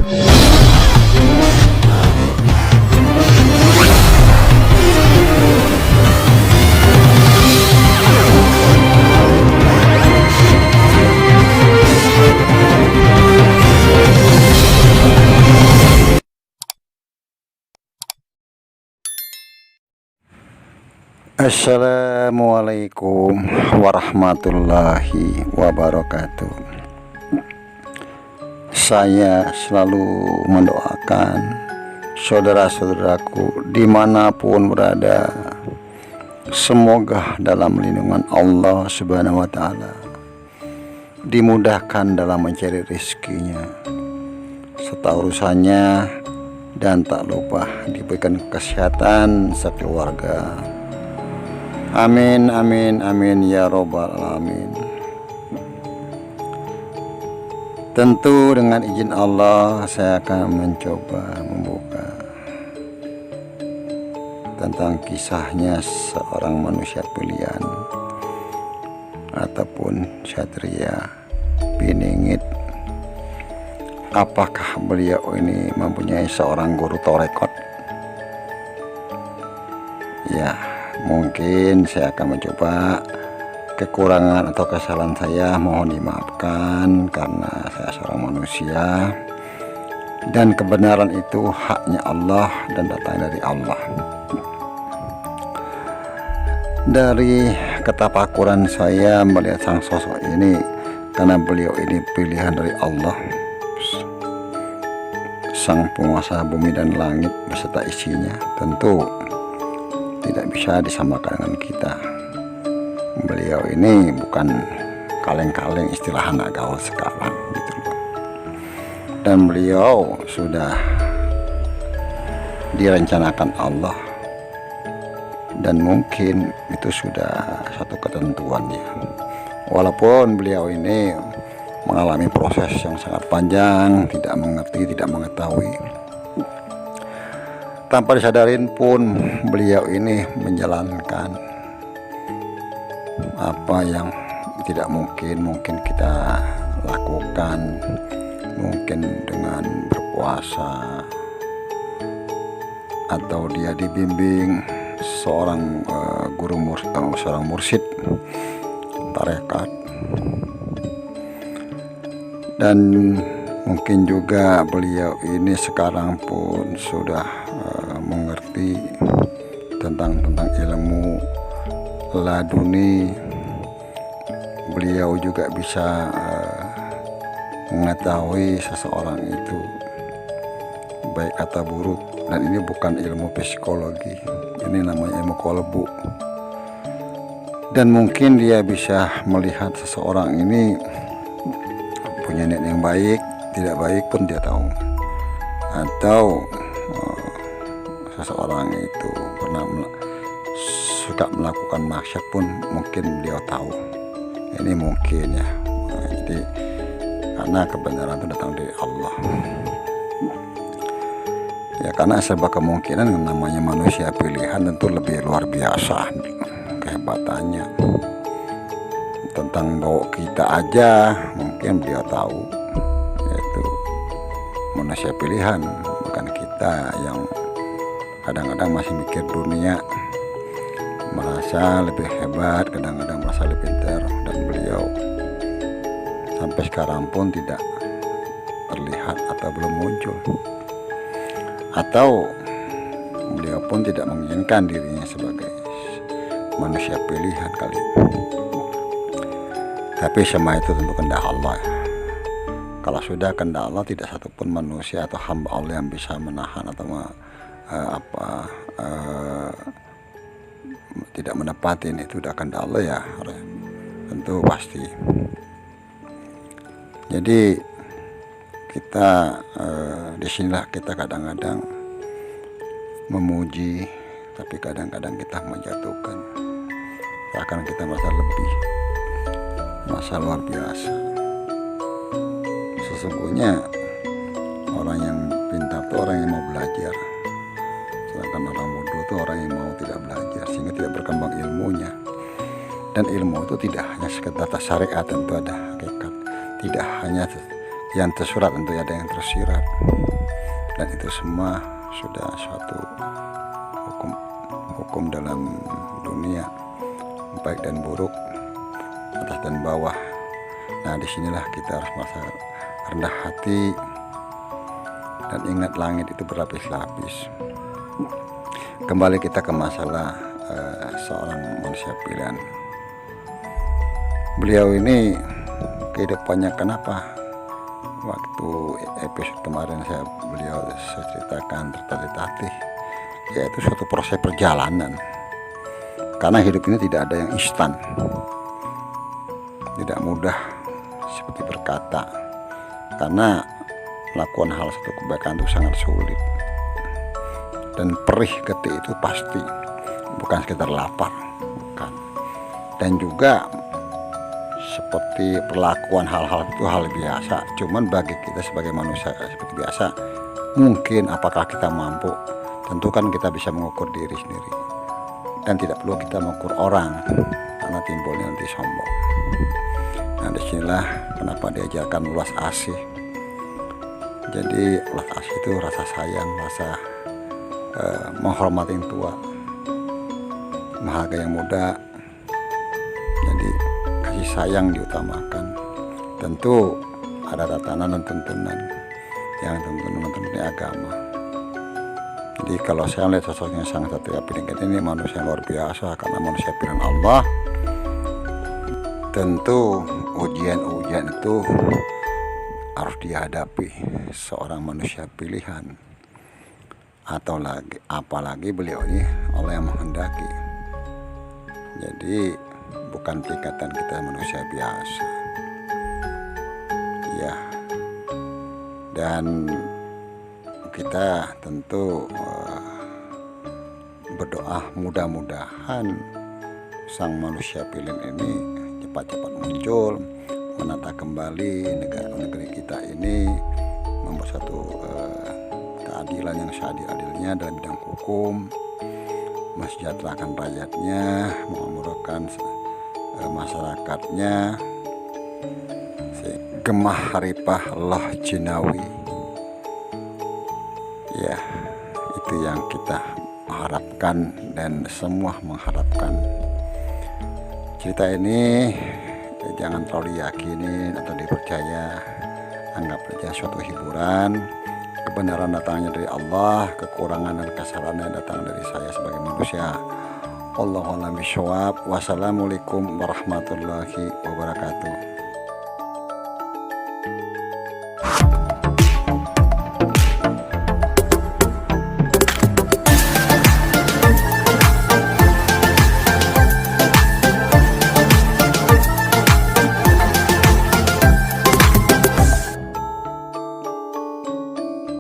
Assalamualaikum warahmatullahi wabarakatuh. Saya selalu mendoakan saudara-saudaraku dimanapun berada, semoga dalam lindungan Allah Subhanahu wa Ta'ala, dimudahkan dalam mencari rezekinya serta urusannya, dan tak lupa diberikan kesehatan sekeluarga. Amin, amin, amin ya robbal alamin. Tentu dengan izin Allah saya akan mencoba membuka tentang kisahnya seorang manusia pilihan ataupun Satria Piningit. Apakah beliau ini mempunyai seorang guru torekot? Ya, mungkin saya akan mencoba. Kekurangan atau kesalahan saya mohon dimaafkan, karena saya seorang manusia dan kebenaran itu haknya Allah dan datang dari Allah. Dari ketafakuran saya melihat sang sosok ini, karena beliau ini pilihan dari Allah, sang penguasa bumi dan langit beserta isinya, tentu tidak bisa disamakan dengan kita. Beliau ini bukan kaleng-kaleng istilah anak gaul sekarang gitu loh. Dan beliau sudah direncanakan Allah, dan mungkin itu sudah satu ketentuannya. Walaupun beliau ini mengalami proses yang sangat panjang, tidak mengerti, tidak mengetahui, tanpa disadarin pun beliau ini menjalankan apa yang tidak mungkin kita lakukan, mungkin dengan berpuasa atau dia dibimbing seorang seorang mursyid tarekat, dan mungkin juga beliau ini sekarang pun sudah mengerti tentang ilmu laduni. Beliau juga bisa mengetahui seseorang itu baik atau buruk, dan ini bukan ilmu psikologi, ini namanya ilmu kolbu. Dan mungkin dia bisa melihat seseorang ini punya niat yang baik, tidak baik pun dia tahu, atau seseorang itu pernah suka melakukan maksiat pun mungkin beliau tahu. Ini mungkin ya, jadi karena kebenaran itu datang dari Allah ya, karena serba kemungkinan. Namanya manusia pilihan tentu lebih luar biasa kehebatannya. Tentang bau kita aja mungkin beliau tahu, yaitu manusia pilihan, bukan kita yang kadang-kadang masih mikir dunia, merasa lebih hebat, kadang-kadang merasa lebih pintar. Dan beliau sampai sekarang pun tidak terlihat atau belum muncul, atau beliau pun tidak menginginkan dirinya sebagai manusia pilihan kali ini. Tapi semua itu tentu kehendak Allah. Kalau sudah kehendak Allah, tidak satupun manusia atau hamba Allah yang bisa menahan atau tidak menepati. Itu udah kehendak Allah ya, tentu pasti. Jadi kita disinilah kita kadang-kadang memuji, tapi kadang-kadang kita menjatuhkan, akan kita merasa lebih, masa luar biasa. Sesungguhnya orang yang pintar itu orang yang mau belajar, sedangkan orang bodoh itu orang yang mau tidak belajar, sehingga tidak berkembang ilmunya. Dan ilmu itu tidak hanya sekedar syariat, tentu ada hakikat, tidak hanya yang tersurat, tentu ada yang tersirat, dan itu semua sudah suatu hukum dalam dunia, baik dan buruk, atas dan bawah. Nah, disinilah kita harus merasa rendah hati dan ingat langit itu berlapis-lapis. Kembali kita ke masalah seorang manusia pilihan. Beliau ini kehidupannya kenapa waktu episode kemarin beliau ceritakan tertatih, yaitu suatu proses perjalanan, karena hidup ini tidak ada yang instan, tidak mudah seperti berkata, karena melakukan hal satu kebaikan itu sangat sulit, dan perih getih itu pasti, bukan sekedar lapar, bukan. Dan juga seperti perlakuan hal-hal itu hal biasa, cuman bagi kita sebagai manusia seperti biasa, mungkin apakah kita mampu, tentu kan kita bisa mengukur diri sendiri, dan tidak perlu kita mengukur orang, karena timbulnya nanti sombong. Nah, disinilah kenapa diajarkan ulas asih. Jadi ulas asih itu rasa sayang, rasa menghormati yang tua, menghargai yang muda. Jadi kasih sayang diutamakan. Tentu ada tatanan dan tuntunan yang tuntunan agama. Jadi kalau saya melihat sosoknya Sang Satria Piningit ini manusia yang luar biasa, karena manusia pilihan Allah. Tentu ujian-ujian itu harus dihadapi seorang manusia pilihan, atau apalagi beliau ini Allah yang menghendaki. Jadi bukan tingkatan kita manusia biasa ya. Dan kita tentu berdoa mudah-mudahan sang manusia pilihan ini cepat-cepat muncul, menata kembali negeri kita ini, membuat satu keadilan yang seadil-adilnya dalam bidang hukum, mensejahterakan rakyatnya, memakmurkan masyarakatnya, gemah haripah Allah jinawi. Ya, itu yang kita harapkan dan semua mengharapkan. Cerita ini jangan terlalu diyakini atau dipercaya, anggap saja suatu hiburan. Kebenaran datangnya dari Allah, kekurangan dan kesalahan datang dari saya sebagai manusia. Allahu a'lam bishawab. Wassalamualaikum warahmatullahi wabarakatuh.